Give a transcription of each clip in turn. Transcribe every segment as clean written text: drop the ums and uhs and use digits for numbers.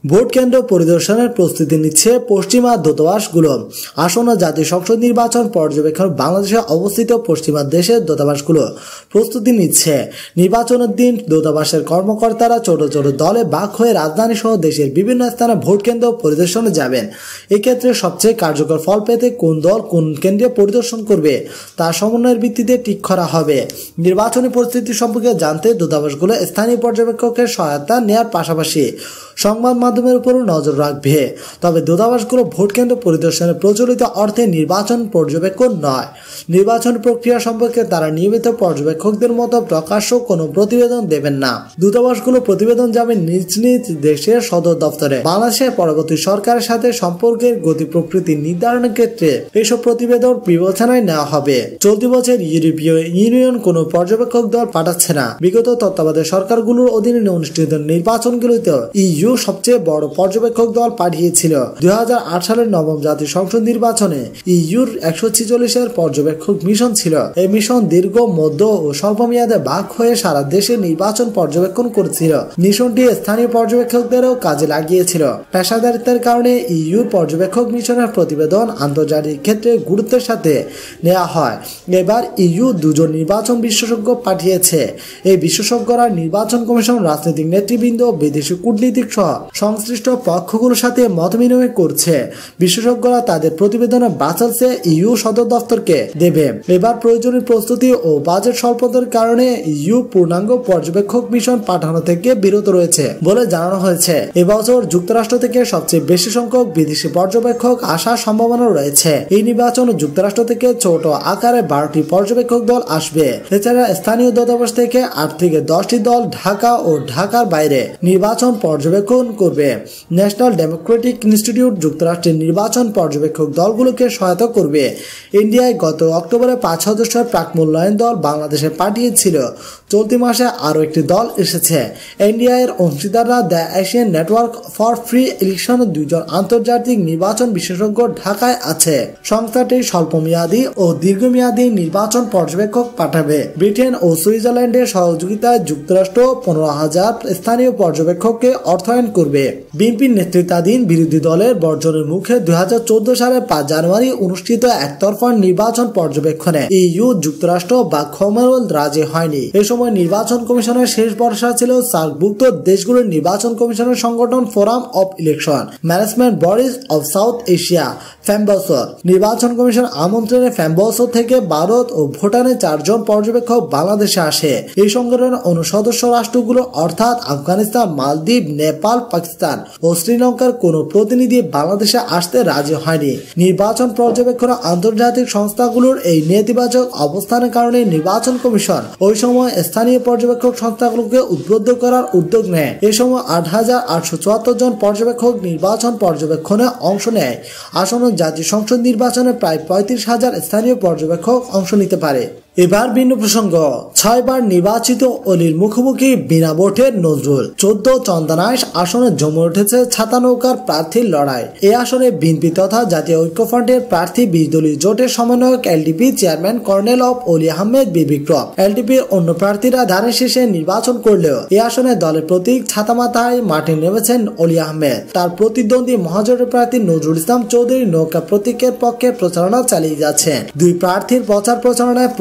Vote কেন্দ্র পরিদর্শনের প্রস্তুতি নিচ্ছে পশ্চিমা দূতাবাসগুলো। আসন্ন জাতীয় সংসদ নির্বাচন পর্যবেক্ষণ বাংলাদেশে অবস্থিত পশ্চিমা দেশের দূতাবাসগুলো প্রস্তুতি নিচ্ছে। নির্বাচনের দিন দূতাবাসের কর্মকর্তারা ছোট ছোট দলে ভাগ হয়ে রাজধানী সহ দেশের বিভিন্ন স্থানে ভোট কেন্দ্র পরিদর্শনে যাবেন। এক্ষেত্রে সবচেয়ে কার্যকর ফল পেতে কোন দল কোন কেন্দ্রে পরিদর্শন করবে তা সমন্বয়ের ভিত্তিতে ঠিক করা হবে। নির্বাচনী পরিস্থিতি সম্পর্কে জানতে দূতাবাসগুলো স্থানীয় পর্যবেক্ষকের সহায়তা নেওয়ার পাশাপাশি সংবাদ মাধ্যমের উপরও নজর রাখবে। তবে দূতাবাসগুলো ভোট কেন্দ্র পরিদর্শনের প্রচলিত অর্থে নির্বাচন পর্যবেক্ষণ নয়। নির্বাচন প্রক্রিয়া সম্পর্কে তারা নিয়মিত পর্যবেক্ষকদের মতো প্রকাশ্য কোনো প্রতিবেদন দেবেন না। দূতাবাসগুলো প্রতিবেদন যাবে নিজ নিজ দেশের সদর দপ্তরে। বাংলাদেশের পরবর্তী সরকারের সাথে সম্পর্কের গতি প্রকৃতি নির্ধারণের ক্ষেত্রে এসব প্রতিবেদন বিবেচনায় নেওয়া হবে। চলতি বছর ইউরোপীয় ইউনিয়ন কোনো পর্যবেক্ষক দল পাঠাচ্ছে না। বিগত তত্ত্বাবধায়ক সরকারগুলোর অধীনে অনুষ্ঠিত নির্বাচনগুলোতে ইইউ সবচেয়ে বড় পর্যবেক্ষক দল পাঠিয়েছিল। 2008 সালের নবম জাতীয় সংসদ নির্বাচনে ইইউর 146 পর্যবেক্ষক মিশন ছিল। এই মিশন দীর্ঘ, মধ্য ও স্বল্প মেয়াদে ভাগ হয়ে সারা দেশে নির্বাচন পর্যবেক্ষণ করেছিল। মিশনটি স্থানীয় পর্যবেক্ষকদেরও কাজে লাগিয়েছিল। পেশাদারিত্বের কারণে ইইউর পর্যবেক্ষক মিশনের প্রতিবেদন আন্তর্জাতিক ক্ষেত্রে গুরুত্বের সাথে নেওয়া হয়। এবার ইইউ দুজন নির্বাচন বিশেষজ্ঞ পাঠিয়েছে। এই বিশেষজ্ঞরা নির্বাচন কমিশন, রাজনৈতিক নেতৃবৃন্দ, বিদেশি কূটনীতিক সহ সংশ্লিষ্ট পক্ষগুলোর সাথে মত বিনিময় করছে। বিশেষজ্ঞরা তাদের প্রতিবেদনে ব্রাসেলসে ইইউ সদর দপ্তরকে দেবে। এবার প্রয়োজনীয় প্রস্তুতি ও বাজেট স্বল্পতার কারণে ইইউ পূর্ণাঙ্গ পর্যবেক্ষক মিশন পাঠানো থেকে বিরত রয়েছে বলে জানানো হয়েছে। এবছর যুক্তরাষ্ট্র থেকে সবচেয়ে বেশি সংখ্যক বিদেশি পর্যবেক্ষক আসার সম্ভাবনা রয়েছে। এই নির্বাচন যুক্তরাষ্ট্র থেকে ছোট আকারে 12টি পর্যবেক্ষক দল আসবে। এছাড়া স্থানীয় দূতাবাস থেকে 8 থেকে 10টি দল ঢাকা ও ঢাকার বাইরে নির্বাচন পর্যবেক্ষণ করবে। ন্যাশনাল ডেমোক্রেটিক ইনস্টিটিউট যুক্তরাষ্ট্রের নির্বাচন পর্যবেক্ষক দলগুলোকে সহায়তা করবে। ইন্ডিয়ায় গত অক্টোবরে 5 সদস্যের প্রাক মূল্যায়ন দল বাংলাদেশে পাঠিয়েছিল। চলতি মাসে আরও একটি দল এসেছে। ইন্ডিয়ার অংশীদাররা the Asian network for free ইলেকশনের 2 জন আন্তর্জাতিক নির্বাচন বিশেষজ্ঞ ঢাকায় আছে। সংস্থাটি স্বল্পমেয়াদী ও দীর্ঘমেয়াদী নির্বাচন পর্যবেক্ষক পাঠাবে। ব্রিটেন ও সুইজারল্যান্ডের সহযোগিতায় যুক্তরাষ্ট্র 15,000 স্থানীয় পর্যবেক্ষককে অর্থায়ন করবে। বিএনপির নেতৃত্বাধীন বিরোধী দলের বর্জনের মুখে 2014 সালের 5 জানুয়ারি অনুষ্ঠিত একতরফা নির্বাচন পর্যবেক্ষণে ইইউ, যুক্তরাষ্ট্র বা কমনওয়েলথ রাজি হয়নি। এ সময় নির্বাচন কমিশনের শেষ ভরসা ছিল সার্কভুক্ত দেশগুলোর নির্বাচন কমিশনের সংগঠন forum of election management bodies of South Asia ফ্যাম্বসর। নির্বাচন কমিশন আমন্ত্রণে ফ্যাম্বসর থেকে ভারত ও ভুটানের 4 জন পর্যবেক্ষক বাংলাদেশে আসে। এই সংগঠনের অন্য সদস্য রাষ্ট্রগুলো অর্থাৎ আফগানিস্তান, মালদ্বীপ, নেপাল, পাকিস্তান ও শ্রীলঙ্কার কোনো প্রতিনিধি বাংলাদেশে আসতে রাজি হয়নি। নির্বাচন পর্যবেক্ষণ আন্তর্জাতিক সংস্থাগুলোর এই নেতিবাচক অবস্থানের কারণে নির্বাচন কমিশন ওই সময় স্থানীয় পর্যবেক্ষক সংস্থাগুলোকে উদ্বুদ্ধ করার উদ্যোগ নেয়। এ সময় 8,874 জন পর্যবেক্ষক নির্বাচন পর্যবেক্ষণে অংশ নেয়। আসন্ন জাতীয় সংসদ নির্বাচনে প্রায় 35,000 স্থানীয় পর্যবেক্ষক অংশ নিতে পারে। এবার ভিন্ন প্রসঙ্গ। 6 বার নির্বাচিত অলির মুখোমুখি বিনা ভোটে নজরুল। 14 চন্দনাইশ আসনে জমে উঠেছে ছাতা নৌকার প্রার্থীর লড়াই। এই আসনে বিএনপি তথা জাতীয় ঐক্যফ্রন্টের প্রার্থী 20 দলীয় জোটের সমন্বয়ক এলডিপি চেয়ারম্যান কর্নেল অব অলি আহমেদ বিক্রম। এলডিপির অন্য প্রার্থীরা ধানের শীষে নির্বাচন করলেও এই আসনে দলের প্রতীক ছাতা মাথায় মাঠে নেমেছেন অলি আহমেদ। তার প্রতিদ্বন্দ্বী মহাজোটের প্রার্থী নজরুল ইসলাম চৌধুরী নৌকা প্রতীকের পক্ষে প্রচারণা চালিয়ে যাচ্ছেন। দুই প্রার্থীর প্রচারণায়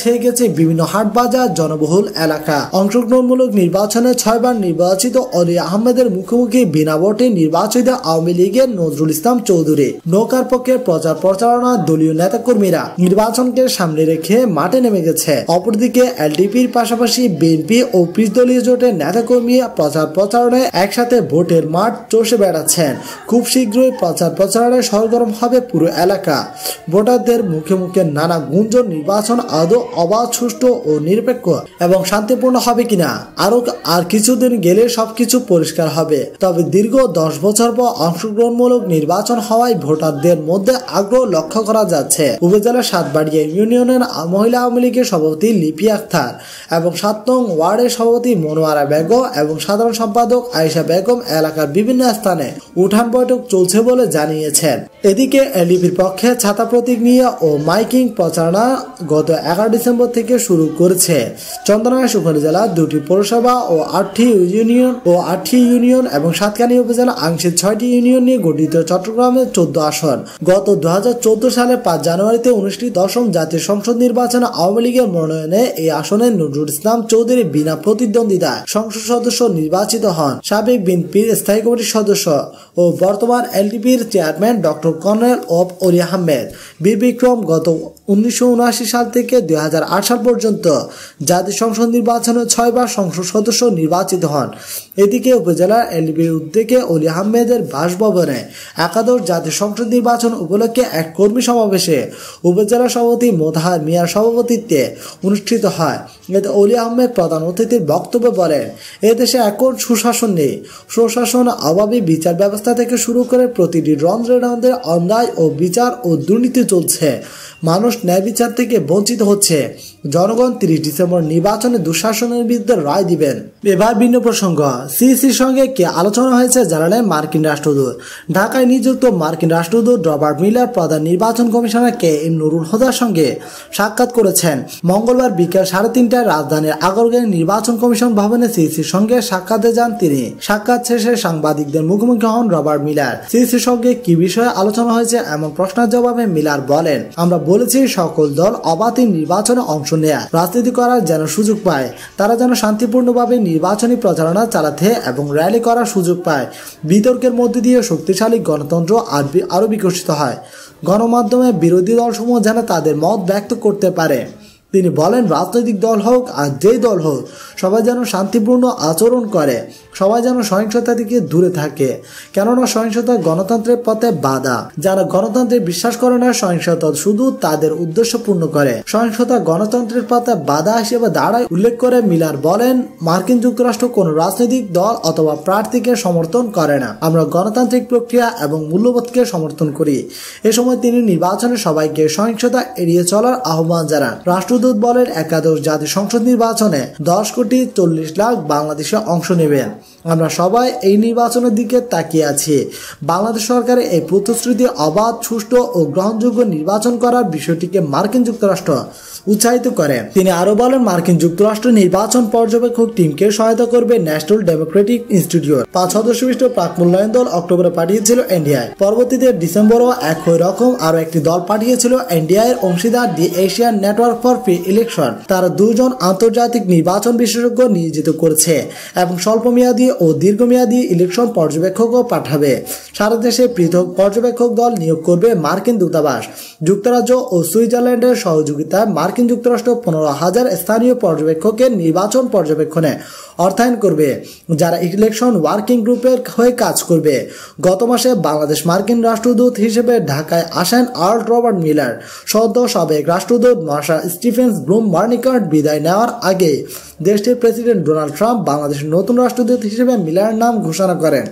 ছেয়ে গেছে বিভিন্ন হাট বাজার, জনবহুল এলাকা। অংশগ্রহণমূলক নির্বাচনে 6 বার নির্বাচিত অলি আহমেদের মুখোমুখি বিনা ভোটে নির্বাচিত আওয়ামী লীগের নজরুল ইসলাম চৌধুরী। নৌকার পক্ষে প্রচারণা দলীয় নেতাকর্মীরা নির্বাচনকে সামনে রেখে মাঠে নেমে গেছে। অপরদিকে এলডিপির পাশাপাশি বিএনপি ও 20 দলীয় জোটের নেতাকর্মী প্রচারণায় একসাথে ভোটের মাঠ চষে বেড়াচ্ছেন। খুব শীঘ্রই প্রচারণায় সরগরম হবে পুরো এলাকা। ভোটারদের মুখে মুখে নানা গুঞ্জন নির্বাচন আদৌ অবাধ, সুষ্ঠু ও নিরপেক্ষ এবং শান্তিপূর্ণ হবে কিনা আর কিছুদিন গেলে সবকিছু পরিষ্কার হবে। তবে দীর্ঘ 10 বছর পর অংশগ্রহণমূলক নির্বাচন হওয়ায় ভোটারদের মধ্যে আগ্রহ লক্ষ্য করা যাচ্ছে। উপজেলার সাতবাড়িয়া ইউনিয়নের মহিলা আওয়ামী লীগের সভাপতি লিপি আক্তার এবং 7 নং ওয়ার্ডের সভাপতি মনোয়ারা বেগম এবং সাধারণ সম্পাদক আয়েশা বেগম এলাকার বিভিন্ন স্থানে উঠান বৈঠক চলছে বলে জানিয়েছেন। এদিকে এলডিপির পক্ষে ছাতা প্রতীক নিয়ে ও মাইকিং প্রচারণা গত 11 ডিসেম্বর থেকে শুরু করেছে। চন্দনাইশ উপজেলা 2টি পৌরসভা ও 8টি ইউনিয়ন এবং সাতকানিয়া উপজেলা আংশিক 6টি ইউনিয়ন নিয়ে গঠিত চট্টগ্রামে 14 আসন। গত 2014 সালের 5 জানুয়ারিতে অনুষ্ঠিত 10ম জাতীয় সংসদ নির্বাচনে আওয়ামী লীগের মনোনয়নে এই আসনে নজরুল ইসলাম চৌধুরী বিনা প্রতিদ্বন্দ্বিতায় সংসদ সদস্য নির্বাচিত হন। সাবেক বিএনপির স্থায়ী কমিটির সদস্য ও বর্তমান এলডিপির চেয়ারম্যান ডক্টর কর্নেল অলি আহমেদ বীর বিক্রম গত 1979 সাল থেকে 2008 সাল পর্যন্ত জাতীয় সংসদ নির্বাচনে 6 বার সংসদ সদস্য নির্বাচিত হন। এদিকে উপজেলার এলডিপির উদ্যোগে অলি আহমেদের বাসভবনে একাদশ জাতীয় সংসদ নির্বাচন উপলক্ষে এক কর্মী সমাবেশে উপজেলা সভাপতি মোতাহার মিয়ার সভাপতিত্বে অনুষ্ঠিত হয়। এতে অলি আহমেদ প্রধান অতিথির বক্তব্যে বলেন, এদেশে এখন সুশাসন নেই। সুশাসন অভাবে বিচার ব্যবস্থা থেকে শুরু করে প্রতিটি রন্ধ্রে রন্ধ্রে অন্যায় ও বিচার ও দুর্নীতি চলছে। মানুষ ন্যায় বিচার থেকে বঞ্চিত হচ্ছে। জনগণ 30 ডিসেম্বর নির্বাচনে দুঃশাসনের বিরুদ্ধে রায় দিবেন। এবার ভিন্ন প্রসঙ্গ, সিইসির সঙ্গে কি আলোচনা হয়েছে জানালেন মার্কিন রাষ্ট্রদূত। ঢাকায় নিযুক্ত মার্কিন রাষ্ট্রদূত রবার্ট মিলার প্রধান নির্বাচন কমিশনার KM নুরুল হুদার সঙ্গে সাক্ষাৎ করেছেন। মঙ্গলবার বিকেল 3:30টায় রাজধানীর আগারগাঁও নির্বাচন কমিশন ভবনে সিইসির সঙ্গে সাক্ষাতে যান তিনি। সাক্ষাৎ শেষে সাংবাদিকদের মুখোমুখি হন রবার্ট মিলার। সিইসির সঙ্গে কি বিষয়ে আলোচনা হয়েছে এমন প্রশ্নের জবাবে মিলার বলেন, আমরা বলেছি সকল দল অবাধ নির্বাচনে অংশ নেয়া রাজনীতি করার যেন সুযোগ পায়, তারা যেন শান্তিপূর্ণভাবে নির্বাচনী প্রচারণা চালাতে এবং র্যালি করার সুযোগ পায়। বিতর্কের মধ্যে দিয়ে শক্তিশালী গণতন্ত্র আরো বিকশিত হয়। গণমাধ্যমে বিরোধী দলসমূহ যেন তাদের মত ব্যক্ত করতে পারে। তিনি বলেন, রাজনৈতিক দল হোক আর যেই দল হোক, সবাই যেন শান্তিপূর্ণ আচরণ করে, সবাই যেন সহিংসতা থেকে দূরে থাকে। কেননা সহিংসতা গণতন্ত্রের পথে বাধা। যারা গণতন্ত্রে বিশ্বাস করে না, সহিংসতা শুধু তাদের উদ্দেশ্য পূর্ণ করে। সহিংসতা গণতন্ত্রের পথে বাধা হিসেবে দাঁড়ায়। উল্লেখ করে মিলার বলেন, মার্কিন যুক্তরাষ্ট্র কোন রাজনৈতিক দল অথবা প্রার্থীকে সমর্থন করে না। আমরা গণতান্ত্রিক প্রক্রিয়া এবং মূল্যবোধকে সমর্থন করি। এ সময় তিনি নির্বাচনে সবাইকে সহিংসতা এড়িয়ে চলার আহ্বান জানান। রাষ্ট্রদূত বলেন, একাদশ জাতীয় সংসদ নির্বাচনে 10,40,00,000 বাংলাদেশে অংশ নেবেন। আমরা সবাই এই নির্বাচনের দিকে তাকিয়ে আছি। বাংলাদেশ সরকারের এই প্রতিশ্রুতি অবাধ, সুষ্ঠু ও গ্রহণযোগ্য নির্বাচন করার বিষয়টিকে মার্কিন যুক্তরাষ্ট্র উৎসাহিত করে। তিনি আরো বলেন, মার্কিন যুক্তরাষ্ট্র নির্বাচন পর্যবেক্ষক টিমকে সহায়তা করবে ন্যাশনাল ডেমোক্রেটিক ইনস্টিটিউট। 5 সদস্য বিশিষ্ট প্রাক মূল্যায়ন দল অক্টোবরে পাঠিয়েছিল এনডিআই। পরবর্তীতে ডিসেম্বরও একই রকম আরো একটি দল পাঠিয়েছিল এনডিআই এর অংশীদার the Asian network for free election. তারা 2 জন আন্তর্জাতিক নির্বাচন বিশেষজ্ঞ নিয়োজিত করেছে এবং স্বল্পমেয়াদী ও দীর্ঘমেয়াদী ইলেকশন পর্যবেক্ষকও পাঠাবে। সারা দেশে পৃথক পর্যবেক্ষক দল নিয়োগ করবে মার্কিন দূতাবাস। যুক্তরাজ্য ও সুইজারল্যান্ডের সহযোগিতায় মার্কিন যুক্তরাষ্ট্র 15,000 স্থানীয় পর্যবেক্ষকের নির্বাচন পর্যবেক্ষণে অর্থায়ন করবে, যারা ইলেকশন ওয়ার্কিং গ্রুপের হয়ে কাজ করবে। গত মাসে বাংলাদেশ মার্কিন রাষ্ট্রদূত হিসেবে ঢাকায় আসেন আর্ল রবার্ট মিলার। সদ্য সাবেক রাষ্ট্রদূত মার্শা স্টিফেন্স ব্লুম বার্নিকার্ড বিদায় নেওয়ার আগে দেশটির প্রেসিডেন্ট ডোনাল্ড ট্রাম্প বাংলাদেশের নতুন রাষ্ট্রদূত হিসেবে মিলারের নাম ঘোষণা করেন।